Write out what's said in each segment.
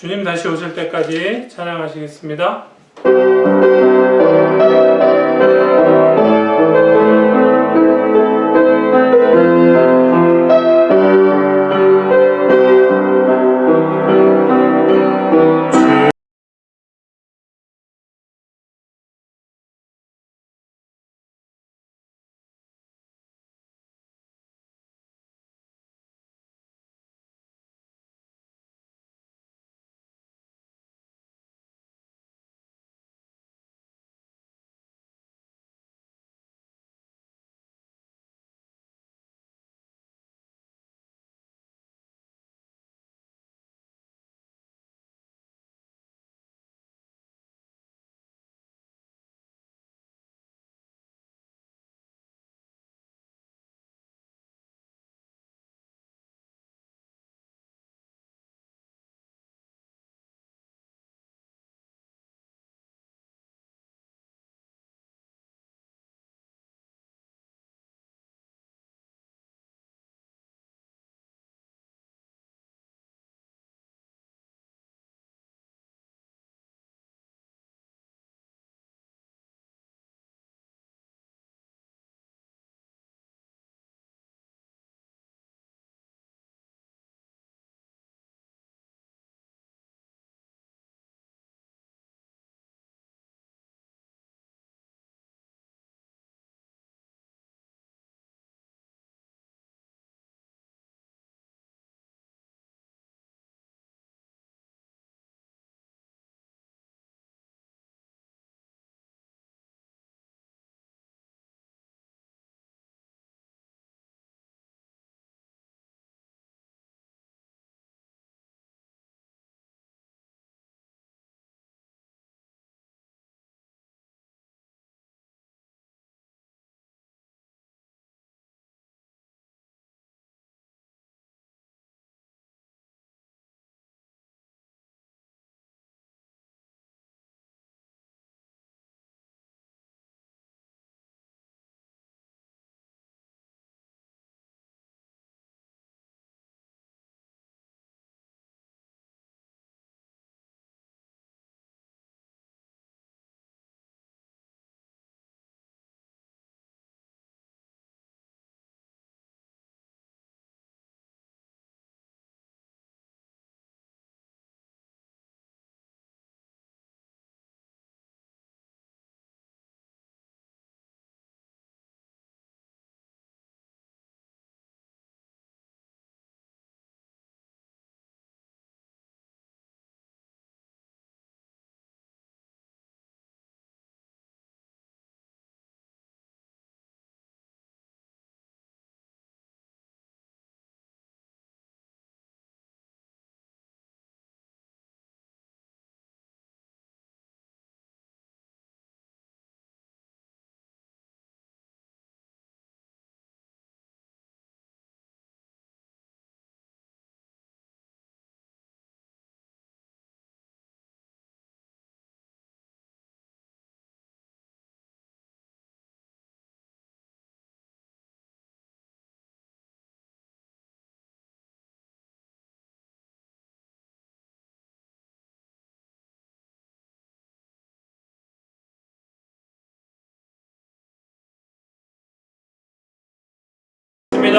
주님 다시 오실 때까지 찬양하시겠습니다.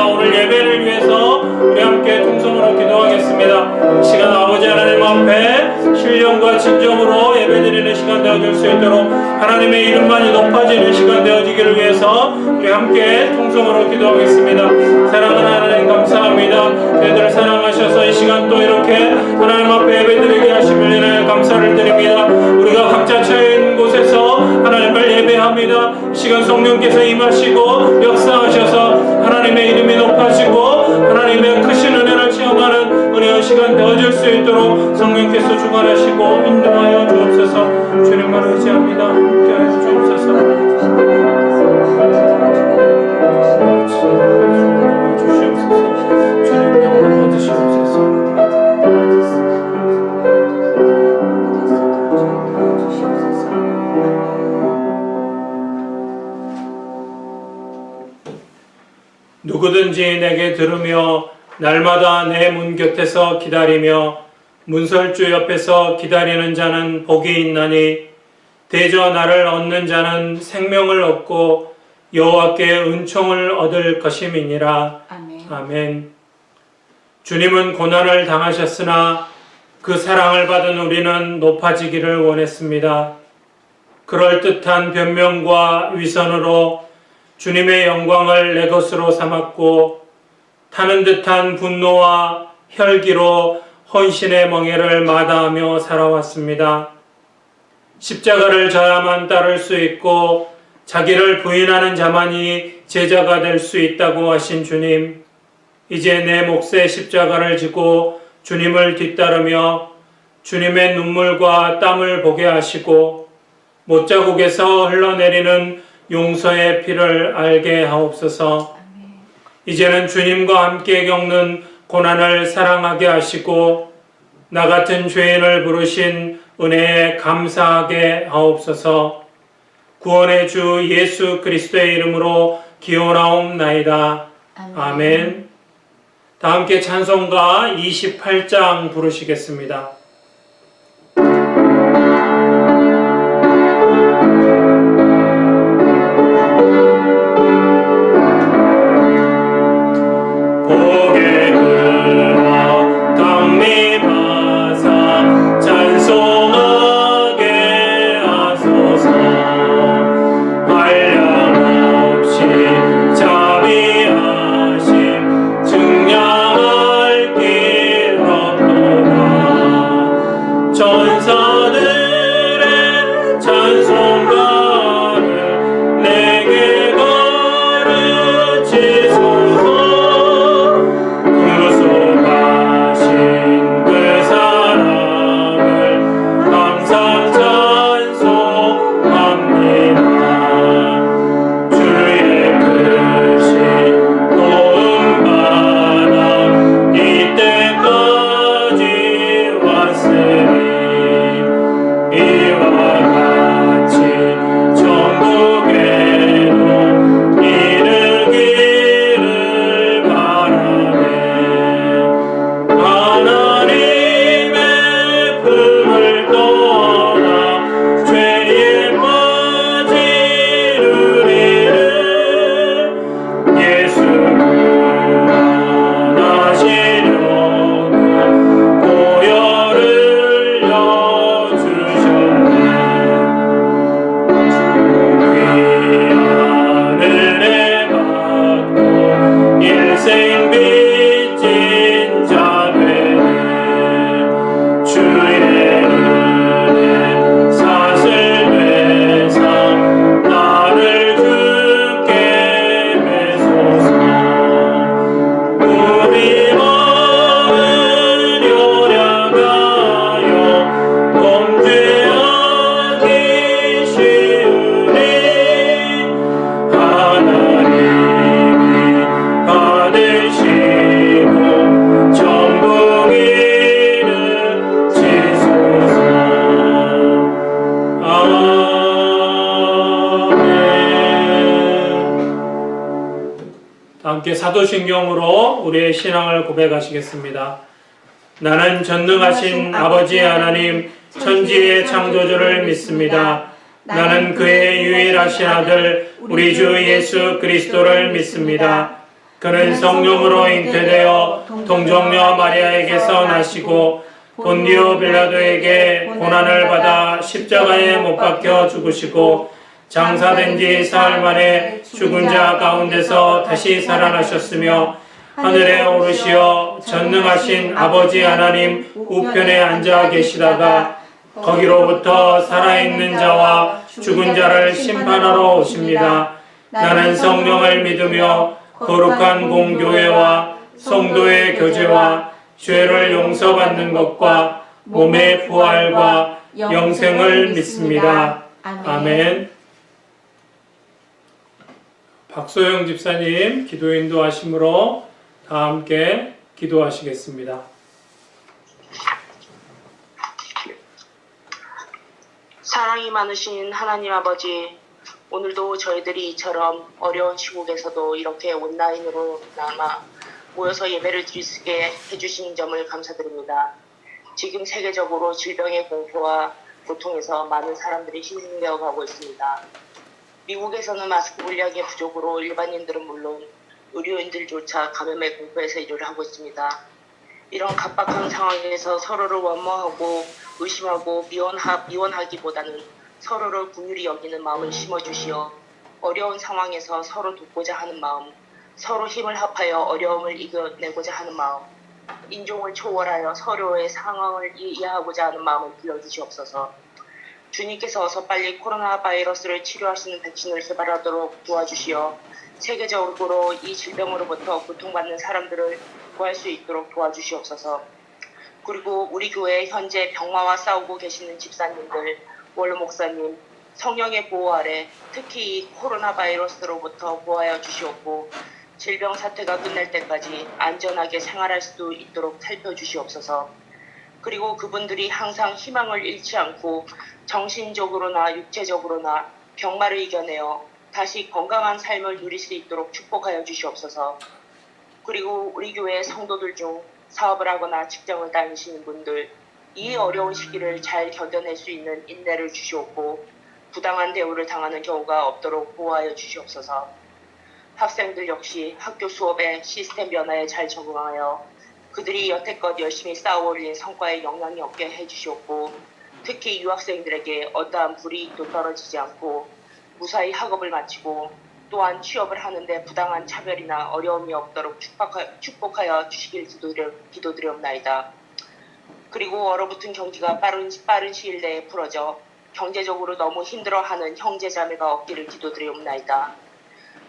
오늘 예배를 위해서 우리 함께 통성으로 기도하겠습니다. 시간 아버지 하나님 앞에 신령과 진정으로 예배드리는 시간 되어질 수 있도록 하나님의 이름만이 높아지는 시간 되어지기를 위해서 우리 함께 통성으로 기도하겠습니다. 사랑하는 하나님 감사합니다. 저희들을 사랑하셔서 이 시간 또 이렇게 하나님 앞에 예배드리게 하심을 인하여 감사를 드립니다. 우리가 각자 처해 있는 곳에서 하나님을 예배합니다. 이 시간 성령께서 임하시고 역사하셔서 하나님의 이름이 높아지고 하나님의 크신 은혜를 체험하는 은혜의 시간 되어질 수 있도록 성령께서 주관하시고 인도하여 주옵소서. 주님만 의지합니다. 함께하여 주옵소서. 주님 영광 받으시옵소서. 누구든지 내게 들으며 날마다 내 문 곁에서 기다리며 문설주 옆에서 기다리는 자는 복이 있나니 대저 나를 얻는 자는 생명을 얻고 여호와께 은총을 얻을 것임이니라. 아멘. 아멘. 주님은 고난을 당하셨으나 그 사랑을 받은 우리는 높아지기를 원했습니다. 그럴듯한 변명과 위선으로 주님의 영광을 내 것으로 삼았고 타는 듯한 분노와 혈기로 헌신의 멍에를 마다하며 살아왔습니다. 십자가를 져야만 따를 수 있고 자기를 부인하는 자만이 제자가 될 수 있다고 하신 주님, 이제 내 몫의 십자가를 지고 주님을 뒤따르며 주님의 눈물과 땀을 보게 하시고 못자국에서 흘러내리는 용서의 피를 알게 하옵소서. 이제는 주님과 함께 겪는 고난을 사랑하게 하시고 나 같은 죄인을 부르신 은혜에 감사하게 하옵소서. 구원의 주 예수 그리스도의 이름으로 기원하옵나이다. 아멘. 다 함께 찬송가 28장 부르시겠습니다. 함께 사도신경으로 우리의 신앙을 고백하시겠습니다. 나는 전능하신 아버지 하나님 천지의 창조주를 믿습니다. 나는 그의 유일하신 아들 우리 주 예수 그리스도를 믿습니다. 그는 성령으로 잉태되어 동정녀 마리아에게서 나시고 본디오 빌라도에게 고난을 받아 십자가에 못 박혀 죽으시고 장사된 지 사흘 만에 죽은 자 가운데서 다시 살아나셨으며 하늘에 오르시어 전능하신 아버지 하나님 우편에 앉아 계시다가 거기로부터 살아있는 자와 죽은 자를 심판하러 오십니다. 나는 성령을 믿으며 거룩한 공교회와 성도의 교제와 죄를 용서받는 것과 몸의 부활과 영생을 믿습니다. 아멘. 박소영 집사님 기도 인도하심으로 다 함께 기도하시겠습니다. 사랑이 많으신 하나님 아버지, 오늘도 저희들이 이처럼 어려운 시국에서도 이렇게 온라인으로 남아 모여서 예배를 드리게 해주신 점을 감사드립니다. 지금 세계적으로 질병의 공포와 고통에서 많은 사람들이 희생되어 가고 있습니다. 미국에서는 마스크 물량의 부족으로 일반인들은 물론 의료인들조차 감염의 공포에서 일을 하고 있습니다. 이런 각박한 상황에서 서로를 원망하고 의심하고 미워하기보다는 서로를 긍휼히 여기는 마음을 심어주시어 어려운 상황에서 서로 돕고자 하는 마음, 서로 힘을 합하여 어려움을 이겨내고자 하는 마음, 인종을 초월하여 서로의 상황을 이해하고자 하는 마음을 빌려주시옵소서. 주님께서 어서 빨리 코로나 바이러스를 치료하시는 백신을 개발하도록 도와주시어 세계적으로 이 질병으로부터 고통받는 사람들을 구할 수 있도록 도와주시옵소서. 그리고 우리 교회 현재 병마와 싸우고 계시는 집사님들, 원로 목사님, 성령의 보호 아래 특히 이 코로나 바이러스로부터 보호하여 주시옵고 질병 사태가 끝날 때까지 안전하게 생활할 수 있도록 살펴주시옵소서. 그리고 그분들이 항상 희망을 잃지 않고 정신적으로나 육체적으로나 병마를 이겨내어 다시 건강한 삶을 누릴 수 있도록 축복하여 주시옵소서. 그리고 우리 교회 성도들 중 사업을 하거나 직장을 다니시는 분들, 이 어려운 시기를 잘 견뎌낼 수 있는 인내를 주시옵고 부당한 대우를 당하는 경우가 없도록 보호하여 주시옵소서. 학생들 역시 학교 수업의 시스템 변화에 잘 적응하여 그들이 여태껏 열심히 쌓아올린 성과에 영향이 없게 해주시옵고 특히 유학생들에게 어떠한 불이익도 떨어지지 않고 무사히 학업을 마치고 또한 취업을 하는데 부당한 차별이나 어려움이 없도록 축복하여 주시길 기도드리옵나이다. 그리고 얼어붙은 경기가 빠른 시일 내에 풀어져 경제적으로 너무 힘들어하는 형제자매가 없기를 기도드리옵나이다.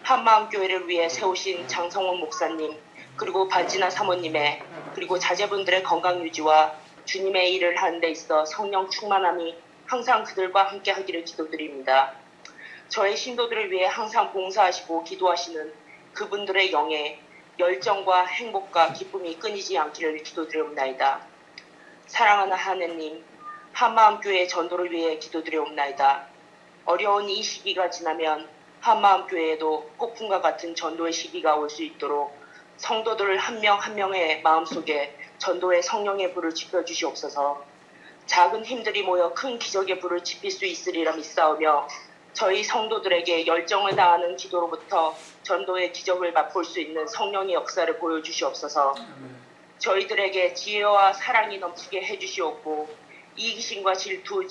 한마음교회를 위해 세우신 장성원 목사님 그리고 반진아 사모님의 그리고 자제분들의 건강 유지와 주님의 일을 하는 데 있어 성령 충만함이 항상 그들과 함께 하기를 기도드립니다. 저의 신도들을 위해 항상 봉사하시고 기도하시는 그분들의 영에 열정과 행복과 기쁨이 끊이지 않기를 기도드리옵나이다. 사랑하는 하느님, 한마음교회 전도를 위해 기도드리옵나이다. 어려운 이 시기가 지나면 한마음교회에도 폭풍과 같은 전도의 시기가 올 수 있도록 성도들 한 명 한 명의 마음속에 전도의 성령의 불을 지펴주시옵소서. 작은 힘들이 모여 큰 기적의 불을 지필 수 있으리라 믿사오며 저희 성도들에게 열정을 다하는 기도로부터 전도의 기적을 맛볼 수 있는 성령의 역사를 보여주시옵소서. 저희들에게 지혜와 사랑이 넘치게 해주시옵고 이기심과 질투,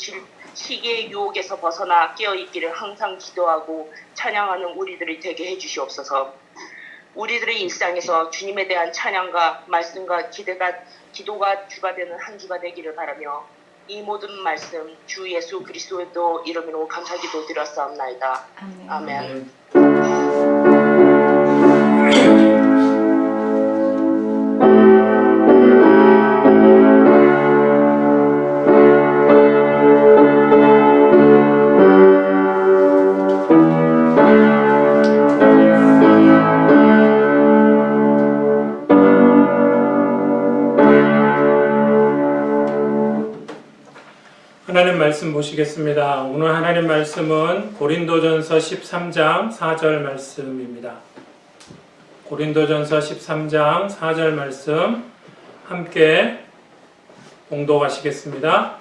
시기의 유혹에서 벗어나 깨어있기를 항상 기도하고 찬양하는 우리들이 되게 해주시옵소서. 우리들의 일상에서 주님에 대한 찬양과 말씀과 기도가 주가 되는 한 주가 되기를 바라며 이 모든 말씀 주 예수 그리스도의 이름으로 감사기도 드렸사옵나이다. 아멘. 하나님 말씀 보시겠습니다. 오늘 하나님 말씀은 고린도전서 13장 4절 말씀입니다. 고린도전서 13장 4절 말씀 함께 봉독하시겠습니다.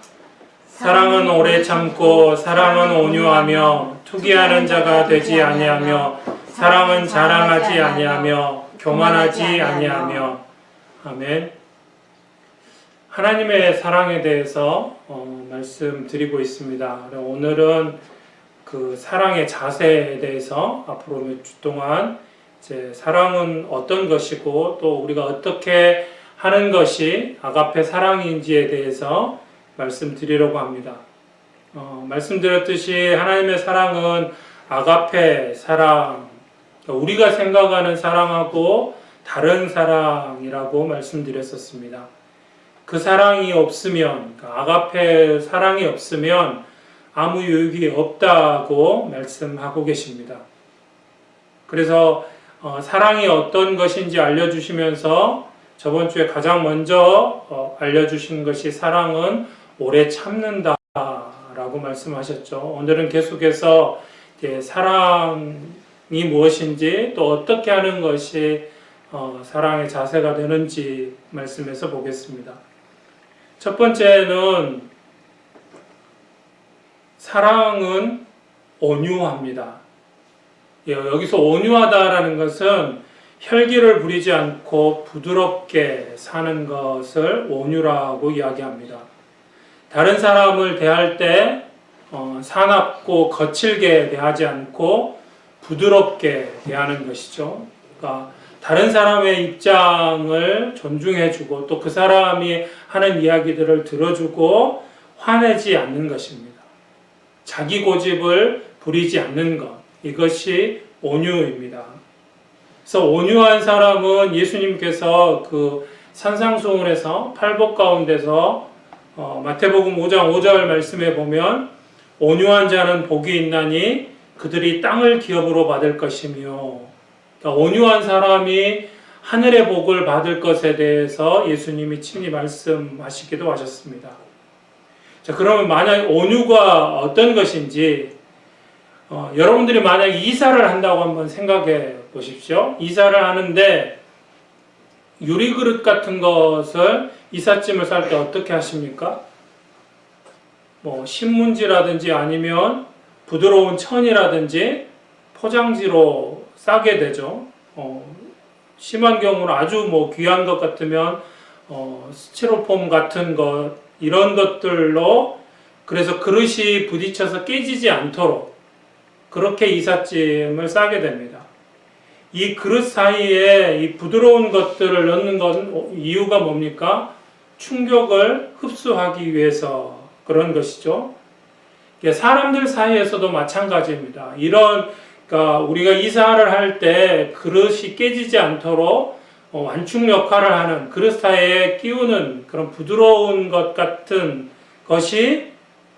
사랑은 오래 참고 사랑은 온유하며 투기하는 자가 되지 아니하며 사랑은 자랑하지 아니하며 교만하지 아니하며. 아멘. 하나님의 사랑에 대해서 말씀드리고 있습니다. 오늘은 그 사랑의 자세에 대해서 앞으로 몇 주 동안 이제 사랑은 어떤 것이고 또 우리가 어떻게 하는 것이 아가페 사랑인지에 대해서 말씀드리려고 합니다. 말씀드렸듯이 하나님의 사랑은 아가페 사랑, 우리가 생각하는 사랑하고 다른 사랑이라고 말씀드렸었습니다. 그 사랑이 없으면, 아가페 사랑이 없으면 아무 유익이 없다고 말씀하고 계십니다. 그래서 사랑이 어떤 것인지 알려주시면서 저번 주에 가장 먼저 알려주신 것이 사랑은 오래 참는다 라고 말씀하셨죠. 오늘은 계속해서 사랑이 무엇인지 또 어떻게 하는 것이 사랑의 자세가 되는지 말씀해서 보겠습니다. 첫 번째는 사랑은 온유합니다. 여기서 온유하다라는 것은 혈기를 부리지 않고 부드럽게 사는 것을 온유라고 이야기합니다. 다른 사람을 대할 때 사납고 거칠게 대하지 않고 부드럽게 대하는 것이죠. 그러니까 다른 사람의 입장을 존중해주고 또 그 사람이 하는 이야기들을 들어주고 화내지 않는 것입니다. 자기 고집을 부리지 않는 것, 이것이 온유입니다. 그래서 온유한 사람은 예수님께서 그 산상수훈에서 팔복 가운데서 마태복음 5장 5절 말씀에 보면 온유한 자는 복이 있나니 그들이 땅을 기업으로 받을 것이며, 그러니까 온유한 사람이 하늘의 복을 받을 것에 대해서 예수님이 친히 말씀하시기도 하셨습니다. 자, 그러면 만약 온유가 어떤 것인지 여러분들이 만약 이사를 한다고 한번 생각해 보십시오. 이사를 하는데 유리그릇 같은 것을 이삿짐을 쌀 때 어떻게 하십니까? 신문지라든지 아니면 부드러운 천이라든지 포장지로 싸게 되죠. 심한 경우는 아주 귀한 것 같으면 스티로폼 같은 것, 이런 것들로, 그래서 그릇이 부딪혀서 깨지지 않도록 그렇게 이삿짐을 싸게 됩니다. 이 그릇 사이에 이 부드러운 것들을 넣는 건 이유가 뭡니까? 충격을 흡수하기 위해서 그런 것이죠. 사람들 사이에서도 마찬가지입니다. 그러니까 우리가 이사를 할 때 그릇이 깨지지 않도록 완충 역할을 하는, 그릇 사이에 끼우는 그런 부드러운 것 같은 것이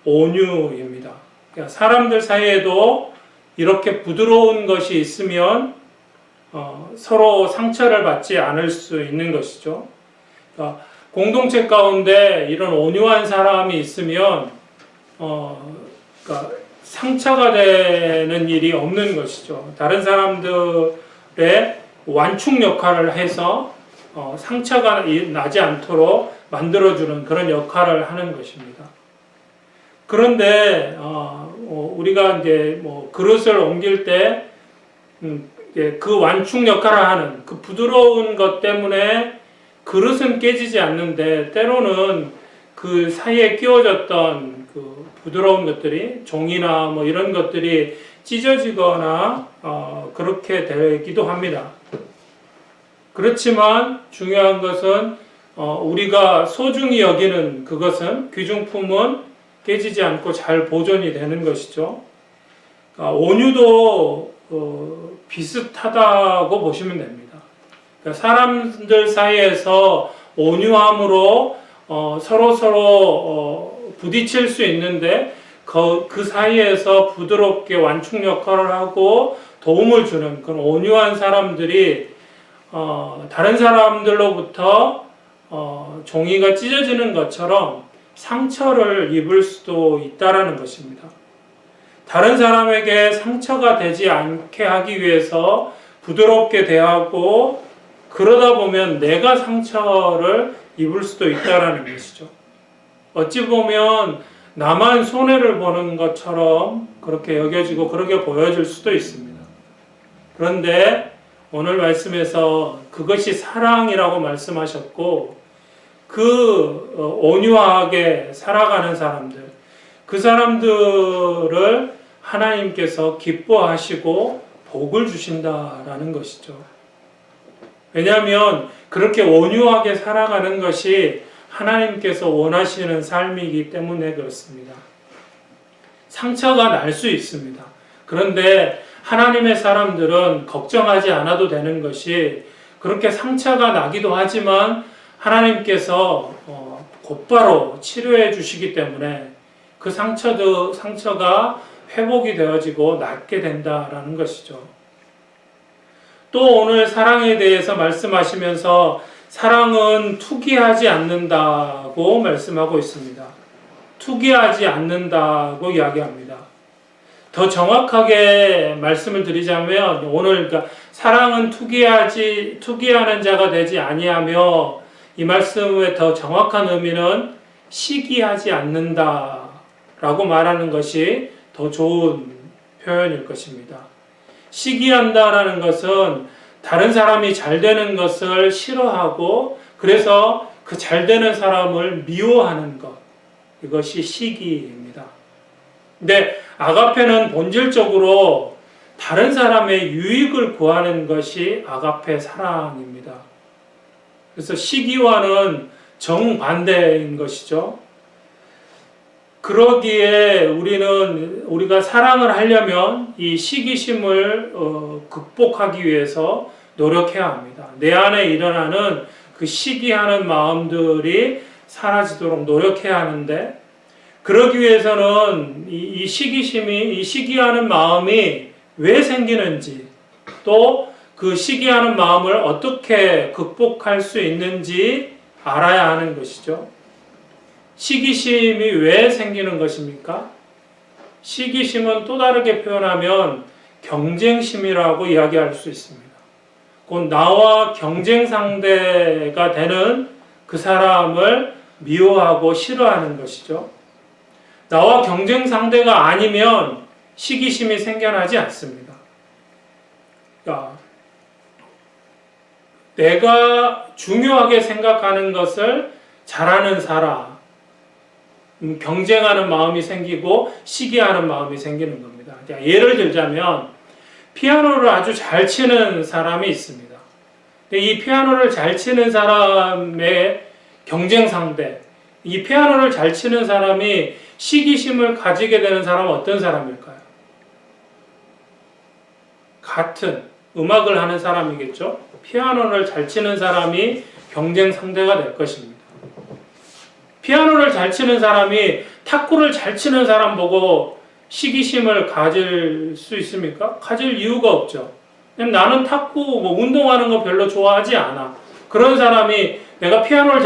온유입니다. 그러니까 사람들 사이에도 이렇게 부드러운 것이 있으면 서로 상처를 받지 않을 수 있는 것이죠. 그러니까 공동체 가운데 이런 온유한 사람이 있으면 그러니까 상처가 되는 일이 없는 것이죠. 다른 사람들의 완충 역할을 해서 상처가 나지 않도록 만들어주는 그런 역할을 하는 것입니다. 그런데 우리가 이제 그릇을 옮길 때 그 완충 역할을 하는 그 부드러운 것 때문에 그릇은 깨지지 않는데 때로는 그 사이에 끼워졌던 그 부드러운 것들이 종이나 이런 것들이 찢어지거나 그렇게 되기도 합니다. 그렇지만 중요한 것은 우리가 소중히 여기는 그것은 귀중품은 깨지지 않고 잘 보존이 되는 것이죠. 온유도 비슷하다고 보시면 됩니다. 그러니까 사람들 사이에서 온유함으로 서로 부딪힐 수 있는데 그 사이에서 부드럽게 완충 역할을 하고 도움을 주는 그런 온유한 사람들이 다른 사람들로부터 종이가 찢어지는 것처럼 상처를 입을 수도 있다라는 것입니다. 다른 사람에게 상처가 되지 않게 하기 위해서 부드럽게 대하고 그러다 보면 내가 상처를 입을 수도 있다라는 것이죠. 어찌 보면 나만 손해를 보는 것처럼 그렇게 여겨지고 그렇게 보여질 수도 있습니다. 그런데 오늘 말씀에서 그것이 사랑이라고 말씀하셨고 그 온유하게 살아가는 사람들, 그 사람들을 하나님께서 기뻐하시고 복을 주신다라는 것이죠. 왜냐하면 그렇게 온유하게 살아가는 것이 하나님께서 원하시는 삶이기 때문에 그렇습니다. 상처가 날 수 있습니다. 그런데 하나님의 사람들은 걱정하지 않아도 되는 것이 그렇게 상처가 나기도 하지만 하나님께서 곧바로 치료해 주시기 때문에 그 상처가 회복이 되어지고 낫게 된다라는 것이죠. 또 오늘 사랑에 대해서 말씀하시면서 사랑은 투기하지 않는다고 말씀하고 있습니다. 투기하지 않는다고 이야기합니다. 더 정확하게 말씀을 드리자면 오늘 그러니까 사랑은 투기하는 자가 되지 아니하며 이 말씀의 더 정확한 의미는 시기하지 않는다라고 말하는 것이 더 좋은 표현일 것입니다. 시기한다라는 것은 다른 사람이 잘 되는 것을 싫어하고 그래서 그 잘 되는 사람을 미워하는 것, 이것이 시기입니다. 근데 아가페는 본질적으로 다른 사람의 유익을 구하는 것이 아가페 사랑입니다. 그래서 시기와는 정반대인 것이죠. 그러기에 우리가 사랑을 하려면 이 시기심을 극복하기 위해서 노력해야 합니다. 내 안에 일어나는 그 시기하는 마음들이 사라지도록 노력해야 하는데, 그러기 위해서는 이 시기하는 마음이 왜 생기는지, 또 그 시기하는 마음을 어떻게 극복할 수 있는지 알아야 하는 것이죠. 시기심이 왜 생기는 것입니까? 시기심은 또 다르게 표현하면 경쟁심이라고 이야기할 수 있습니다. 곧 나와 경쟁 상대가 되는 그 사람을 미워하고 싫어하는 것이죠. 나와 경쟁 상대가 아니면 시기심이 생겨나지 않습니다. 그러니까 내가 중요하게 생각하는 것을 잘하는 사람, 경쟁하는 마음이 생기고 시기하는 마음이 생기는 겁니다. 예를 들자면 피아노를 아주 잘 치는 사람이 있습니다. 근데 이 피아노를 잘 치는 사람의 경쟁 상대, 이 피아노를 잘 치는 사람이 시기심을 가지게 되는 사람은 어떤 사람일까요? 같은 음악을 하는 사람이겠죠. 피아노를 잘 치는 사람이 경쟁 상대가 될 것입니다. 피아노를 잘 치는 사람이 탁구를 잘 치는 사람 보고 시기심을 가질 수 있습니까? 가질 이유가 없죠. 나는 탁구 운동하는 거 별로 좋아하지 않아. 그런 사람이 내가 피아노를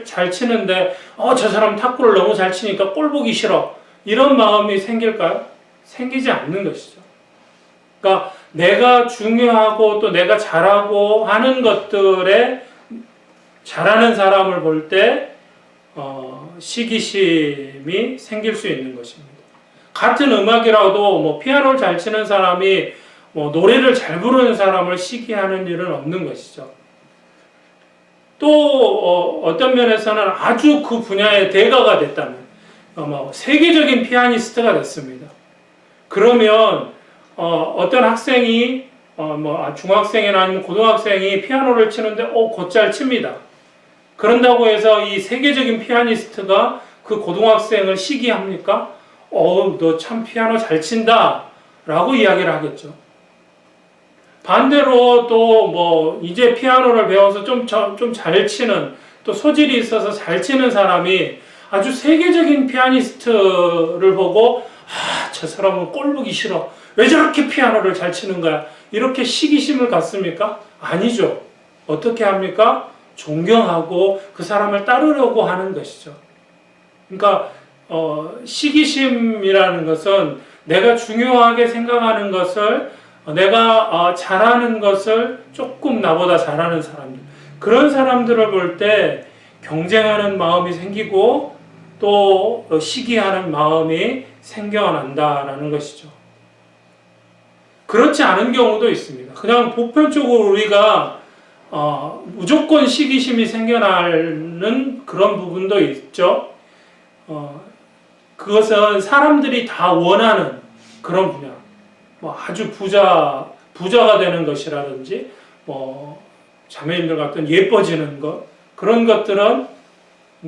잘 치는데 저 사람 탁구를 너무 잘 치니까 꼴 보기 싫어. 이런 마음이 생길까요? 생기지 않는 것이죠. 그러니까 내가 중요하고 또 내가 잘하고 하는 것들에 잘하는 사람을 볼 때 시기심이 생길 수 있는 것입니다. 같은 음악이라도 피아노를 잘 치는 사람이 노래를 잘 부르는 사람을 시기하는 일은 없는 것이죠. 또 어떤 면에서는 아주 그 분야의 대가가 됐다면 세계적인 피아니스트가 됐습니다. 그러면 어떤 학생이 중학생이나 아니면 고등학생이 피아노를 치는데 곧잘 칩니다. 그런다고 해서 이 세계적인 피아니스트가 그 고등학생을 시기합니까? 너 참 피아노 잘 친다 라고 이야기를 하겠죠. 반대로 또 이제 피아노를 배워서 좀 잘 치는, 또 소질이 있어서 잘 치는 사람이 아주 세계적인 피아니스트를 보고 저 사람은 꼴 보기 싫어. 왜 저렇게 피아노를 잘 치는 거야? 이렇게 시기심을 갖습니까? 아니죠. 어떻게 합니까? 존경하고 그 사람을 따르려고 하는 것이죠. 그러니까 시기심이라는 것은 내가 중요하게 생각하는 것을, 내가 잘하는 것을 조금 나보다 잘하는 사람들, 그런 사람들을 볼 때 경쟁하는 마음이 생기고 또 시기하는 마음이 생겨난다라는 것이죠. 그렇지 않은 경우도 있습니다. 그냥 보편적으로 우리가 무조건 시기심이 생겨나는 그런 부분도 있죠. 그것은 사람들이 다 원하는 그런 분야, 아주 부자가 되는 것이라든지, 자매님들 같은 예뻐지는 것, 그런 것들은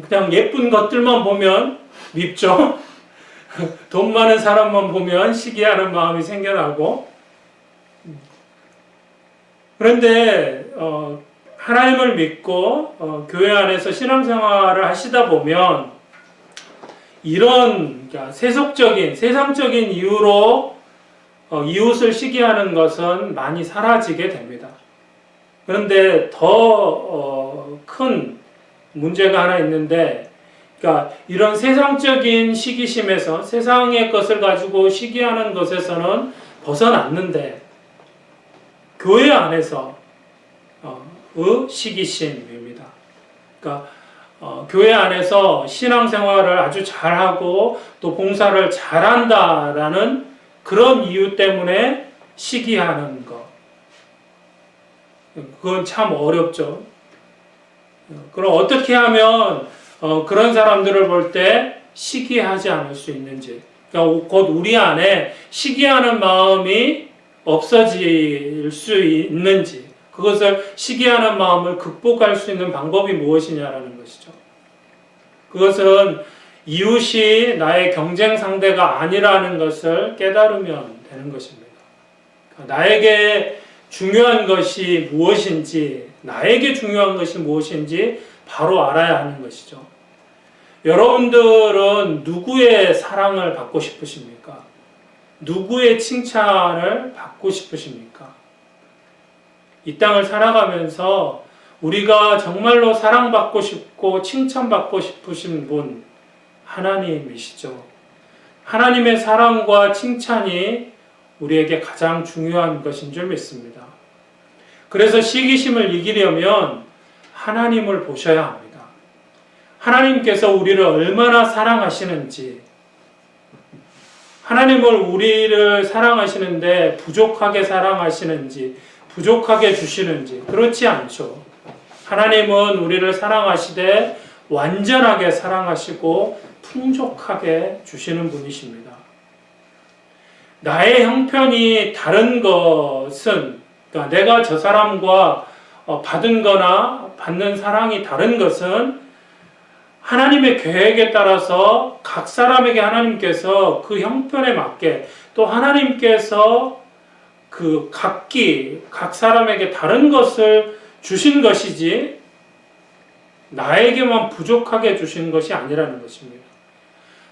그냥 예쁜 것들만 보면 밉죠. 돈 많은 사람만 보면 시기하는 마음이 생겨나고, 그런데 하나님을 믿고 교회 안에서 신앙생활을 하시다 보면 이런 세상적인 이유로 이웃을 시기하는 것은 많이 사라지게 됩니다. 그런데 더 큰 문제가 하나 있는데, 그러니까 이런 세상적인 시기심에서, 세상의 것을 가지고 시기하는 것에서는 벗어났는데 교회 안에서 의 시기심입니다. 그러니까 교회 안에서 신앙생활을 아주 잘하고 또 봉사를 잘한다라는 그런 이유 때문에 시기하는 것. 그건 참 어렵죠. 그럼 어떻게 하면 그런 사람들을 볼 때 시기하지 않을 수 있는지, 그러니까 곧 우리 안에 시기하는 마음이 없어질 수 있는지, 그것을 시기하는 마음을 극복할 수 있는 방법이 무엇이냐라는 것이죠. 그것은 이웃이 나의 경쟁 상대가 아니라는 것을 깨달으면 되는 것입니다. 나에게 중요한 것이 무엇인지, 나에게 중요한 것이 무엇인지 바로 알아야 하는 것이죠. 여러분들은 누구의 사랑을 받고 싶으십니까? 누구의 칭찬을 받고 싶으십니까? 이 땅을 살아가면서 우리가 정말로 사랑받고 싶고 칭찬받고 싶으신 분, 하나님이시죠. 하나님의 사랑과 칭찬이 우리에게 가장 중요한 것인 줄 믿습니다. 그래서 시기심을 이기려면 하나님을 보셔야 합니다. 하나님께서 우리를 얼마나 사랑하시는지, 하나님을 우리를 사랑하시는데 부족하게 사랑하시는지, 부족하게 주시는지, 그렇지 않죠. 하나님은 우리를 사랑하시되 완전하게 사랑하시고 풍족하게 주시는 분이십니다. 나의 형편이 다른 것은, 그러니까 내가 저 사람과 받은 거나 받는 사랑이 다른 것은 하나님의 계획에 따라서 각 사람에게 하나님께서 그 형편에 맞게, 또 하나님께서 그 각 사람에게 다른 것을 주신 것이지 나에게만 부족하게 주신 것이 아니라는 것입니다.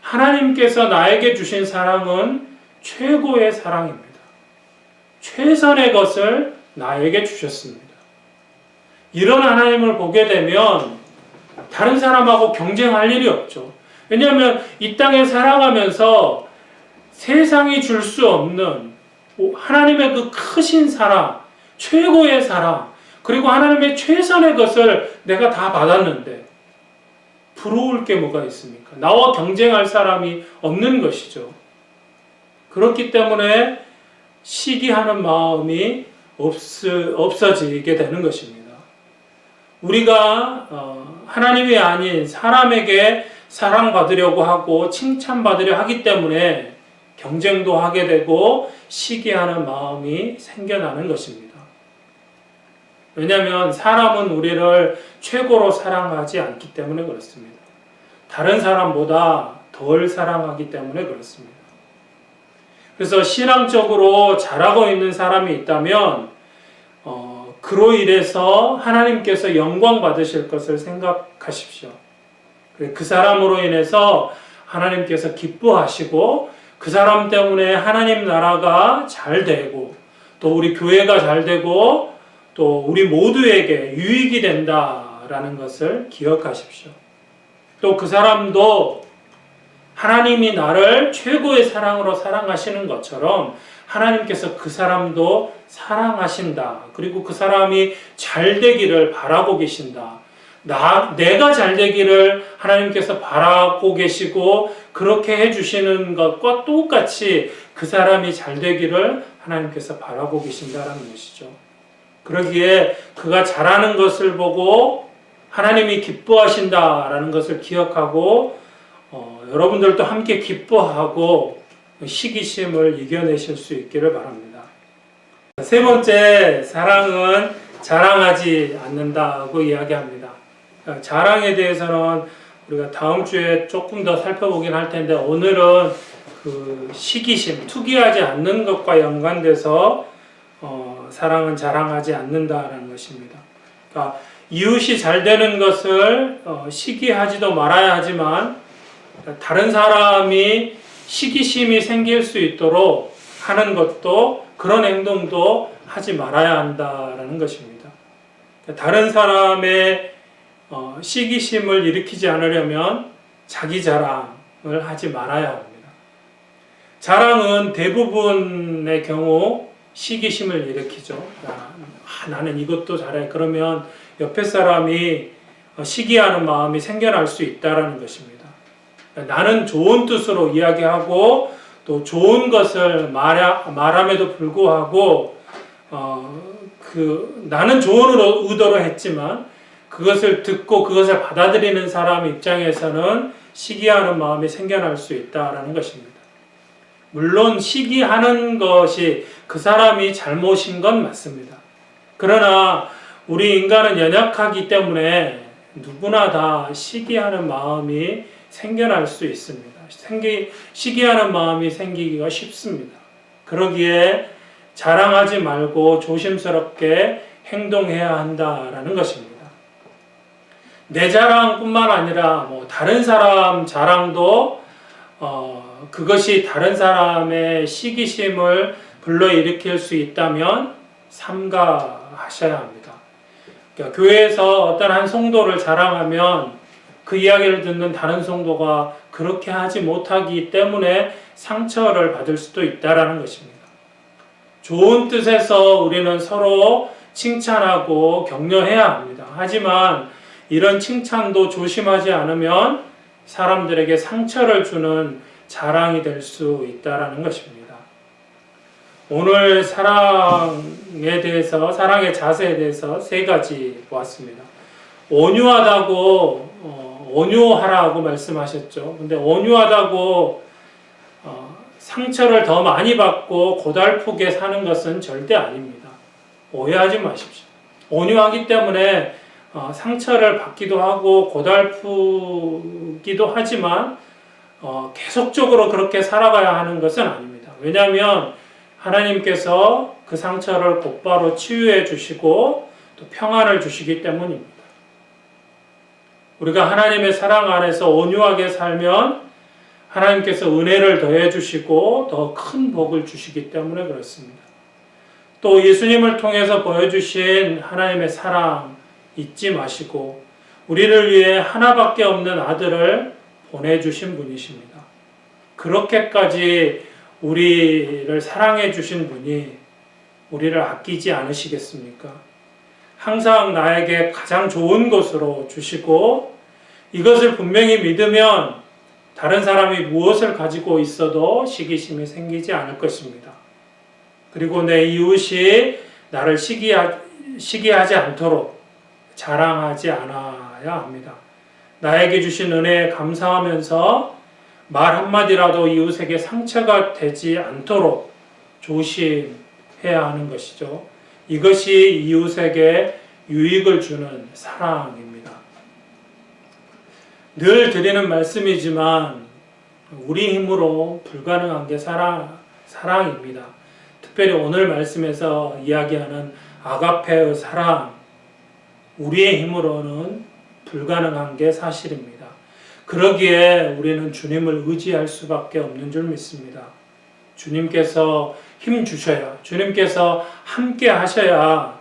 하나님께서 나에게 주신 사랑은 최고의 사랑입니다. 최선의 것을 나에게 주셨습니다. 이런 하나님을 보게 되면 다른 사람하고 경쟁할 일이 없죠. 왜냐하면 이 땅에 살아가면서 세상이 줄 수 없는 하나님의 그 크신 사랑, 최고의 사랑, 그리고 하나님의 최선의 것을 내가 다 받았는데 부러울 게 뭐가 있습니까? 나와 경쟁할 사람이 없는 것이죠. 그렇기 때문에 시기하는 마음이 없어지게 되는 것입니다. 우리가 하나님이 아닌 사람에게 사랑받으려고 하고 칭찬받으려 하기 때문에 경쟁도 하게 되고 시기하는 마음이 생겨나는 것입니다. 왜냐하면 사람은 우리를 최고로 사랑하지 않기 때문에 그렇습니다. 다른 사람보다 덜 사랑하기 때문에 그렇습니다. 그래서 신앙적으로 잘하고 있는 사람이 있다면 그로 인해서 하나님께서 영광 받으실 것을 생각하십시오. 그 사람으로 인해서 하나님께서 기뻐하시고 그 사람 때문에 하나님 나라가 잘 되고 또 우리 교회가 잘 되고 또 우리 모두에게 유익이 된다라는 것을 기억하십시오. 또 그 사람도 하나님이 나를 최고의 사랑으로 사랑하시는 것처럼 하나님께서 그 사람도 사랑하신다. 그리고 그 사람이 잘 되기를 바라고 계신다. 내가 잘 되기를 하나님께서 바라고 계시고 그렇게 해주시는 것과 똑같이 그 사람이 잘 되기를 하나님께서 바라고 계신다는 것이죠. 그러기에 그가 잘하는 것을 보고 하나님이 기뻐하신다라는 것을 기억하고 여러분들도 함께 기뻐하고 시기심을 이겨내실 수 있기를 바랍니다. 세 번째, 사랑은 자랑하지 않는다고 이야기합니다. 자랑에 대해서는 우리가 다음 주에 조금 더 살펴보긴 할 텐데 오늘은 그 시기심, 투기하지 않는 것과 연관돼서 사랑은 자랑하지 않는다라는 것입니다. 그러니까 이웃이 잘 되는 것을 시기하지도 말아야 하지만 다른 사람이 시기심이 생길 수 있도록 하는 것도 그런 행동도 하지 말아야 한다라는 것입니다. 다른 사람의 시기심을 일으키지 않으려면 자기 자랑을 하지 말아야 합니다. 자랑은 대부분의 경우 시기심을 일으키죠. 나는 이것도 잘해. 그러면 옆에 사람이 시기하는 마음이 생겨날 수 있다라는 것입니다. 나는 좋은 뜻으로 이야기하고 또 좋은 것을 말함에도 불구하고 나는 좋은 의도로 했지만 그것을 듣고 그것을 받아들이는 사람 입장에서는 시기하는 마음이 생겨날 수 있다라는 것입니다. 물론 시기하는 것이 그 사람이 잘못인 건 맞습니다. 그러나 우리 인간은 연약하기 때문에 누구나 다 시기하는 마음이 생겨날 수 있습니다. 시기하는 마음이 생기기가 쉽습니다. 그러기에 자랑하지 말고 조심스럽게 행동해야 한다라는 것입니다. 내 자랑뿐만 아니라 다른 사람 자랑도 그것이 다른 사람의 시기심을 불러일으킬 수 있다면 삼가하셔야 합니다. 그러니까 교회에서 어떤 한 성도를 자랑하면 그 이야기를 듣는 다른 성도가 그렇게 하지 못하기 때문에 상처를 받을 수도 있다라는 것입니다. 좋은 뜻에서 우리는 서로 칭찬하고 격려해야 합니다. 하지만 이런 칭찬도 조심하지 않으면 사람들에게 상처를 주는 자랑이 될 수 있다라는 것입니다. 오늘 사랑에 대해서, 사랑의 자세에 대해서 세 가지 보았습니다. 온유하다고, 온유하라고 말씀하셨죠. 근데 온유하다고 상처를 더 많이 받고 고달프게 사는 것은 절대 아닙니다. 오해하지 마십시오. 온유하기 때문에 상처를 받기도 하고 고달프기도 하지만 계속적으로 그렇게 살아가야 하는 것은 아닙니다. 왜냐하면 하나님께서 그 상처를 곧바로 치유해 주시고 또 평안을 주시기 때문입니다. 우리가 하나님의 사랑 안에서 온유하게 살면 하나님께서 은혜를 더해 주시고 더 큰 복을 주시기 때문에 그렇습니다. 또 예수님을 통해서 보여주신 하나님의 사랑 잊지 마시고 우리를 위해 하나밖에 없는 아들을 보내주신 분이십니다. 그렇게까지 우리를 사랑해 주신 분이 우리를 아끼지 않으시겠습니까? 항상 나에게 가장 좋은 것으로 주시고 이것을 분명히 믿으면 다른 사람이 무엇을 가지고 있어도 시기심이 생기지 않을 것입니다. 그리고 내 이웃이 나를 시기하지 않도록 자랑하지 않아야 합니다. 나에게 주신 은혜에 감사하면서 말 한마디라도 이웃에게 상처가 되지 않도록 조심해야 하는 것이죠. 이것이 이웃에게 유익을 주는 사랑입니다. 늘 드리는 말씀이지만 우리 힘으로 불가능한 게 사랑입니다. 특별히 오늘 말씀에서 이야기하는 아가페의 사랑, 우리의 힘으로는 불가능한 게 사실입니다. 그러기에 우리는 주님을 의지할 수밖에 없는 줄 믿습니다. 주님께서 힘 주셔야, 주님께서 함께 하셔야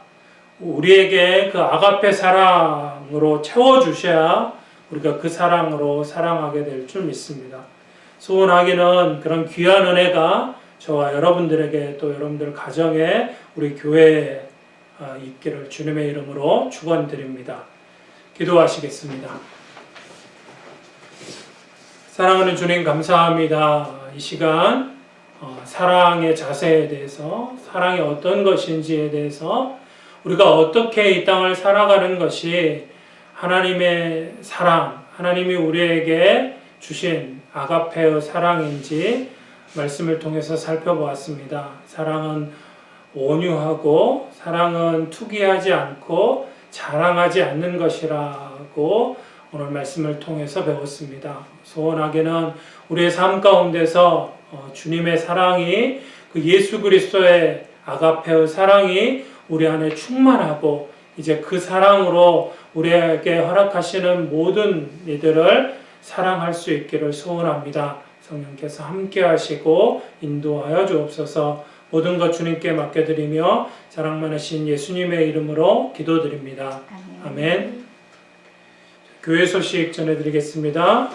우리에게 그 아가페 사랑으로 채워주셔야 우리가 그 사랑으로 사랑하게 될 줄 믿습니다. 소원하기는 그런 귀한 은혜가 저와 여러분들에게 또 여러분들 가정에 우리 교회에 있기를 주님의 이름으로 축원드립니다. 기도하시겠습니다. 사랑하는 주님 감사합니다. 이 시간 사랑의 자세에 대해서, 사랑이 어떤 것인지에 대해서 우리가 어떻게 이 땅을 살아가는 것이 하나님의 사랑, 하나님이 우리에게 주신 아가페의 사랑인지 말씀을 통해서 살펴보았습니다. 사랑은 온유하고 사랑은 투기하지 않고 자랑하지 않는 것이라고 오늘 말씀을 통해서 배웠습니다. 소원하게는 우리의 삶 가운데서 주님의 사랑이 그 예수 그리스도의 아가페의 사랑이 우리 안에 충만하고 이제 그 사랑으로 우리에게 허락하시는 모든 이들을 사랑할 수 있기를 소원합니다. 성령께서 함께 하시고 인도하여 주옵소서. 모든 것 주님께 맡겨드리며 사랑 많으신 예수님의 이름으로 기도드립니다. 아멘. 교회 소식 전해드리겠습니다.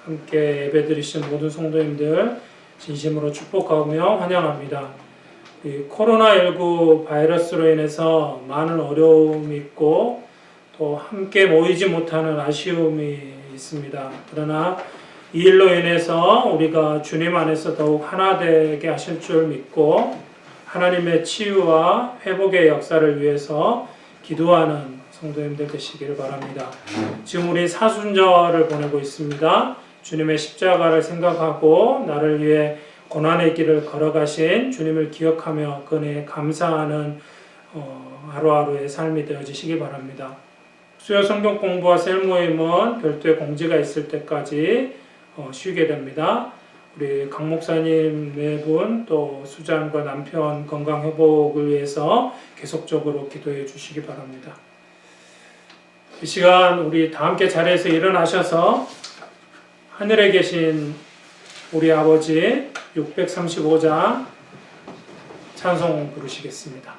함께 예배드리신 모든 성도님들 진심으로 축복하며 환영합니다. 코로나19 바이러스로 인해서 많은 어려움이 있고 또 함께 모이지 못하는 아쉬움이 있습니다. 그러나 이 일로 인해서 우리가 주님 안에서 더욱 하나 되게 하실 줄 믿고 하나님의 치유와 회복의 역사를 위해서 기도하는 성도님들 되시기를 바랍니다. 지금 우리 사순절을 보내고 있습니다. 주님의 십자가를 생각하고 나를 위해 고난의 길을 걸어가신 주님을 기억하며 그에 감사하는 하루하루의 삶이 되어지시기 바랍니다. 수요 성경 공부와 셀 모임은 별도의 공지가 있을 때까지 쉬게 됩니다. 우리 강 목사님 네 분 또 수잔과 남편 건강 회복을 위해서 계속적으로 기도해 주시기 바랍니다. 이 시간 우리 다 함께 자리에서 일어나셔서 하늘에 계신 우리 아버지 635장 찬송 부르시겠습니다.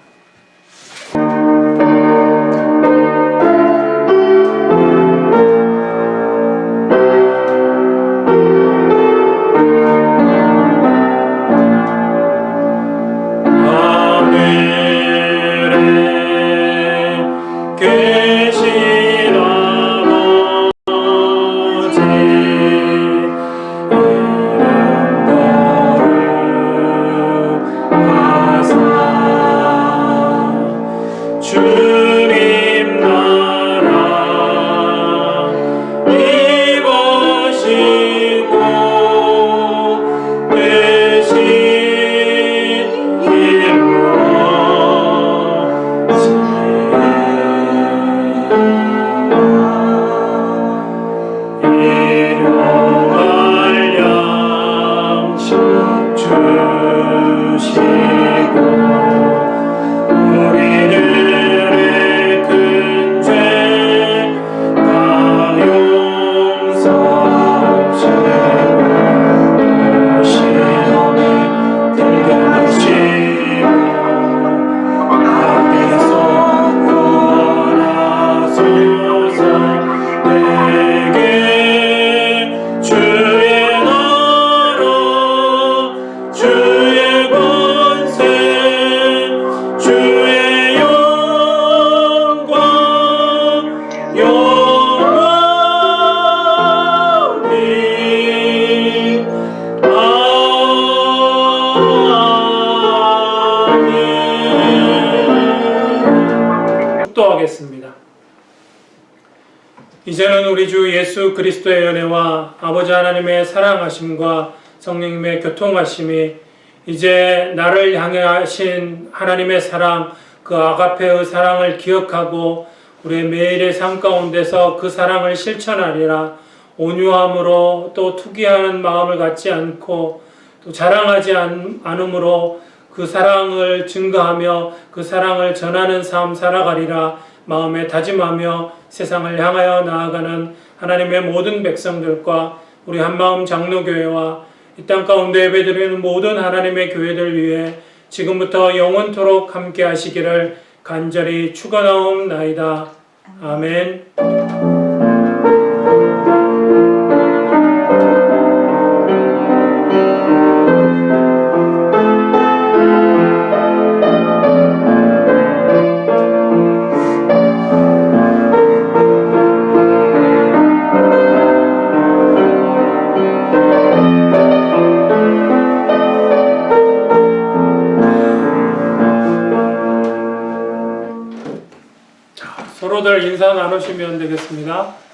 이제는 우리 주 예수 그리스도의 은혜와 아버지 하나님의 사랑하심과 성령님의 교통하심이 이제 나를 향해 하신 하나님의 사랑, 그 아가페의 사랑을 기억하고 우리의 매일의 삶 가운데서 그 사랑을 실천하리라. 온유함으로 또 투기하는 마음을 갖지 않고 또 자랑하지 않음으로 그 사랑을 증거하며 그 사랑을 전하는 삶 살아가리라. 마음에 다짐하며 세상을 향하여 나아가는 하나님의 모든 백성들과 우리 한마음 장로교회와 이 땅 가운데 예배드리는 모든 하나님의 교회들 위해 지금부터 영원토록 함께 하시기를 간절히 축원하옵나이다. 아멘. 서로들 인사 나누시면 되겠습니다.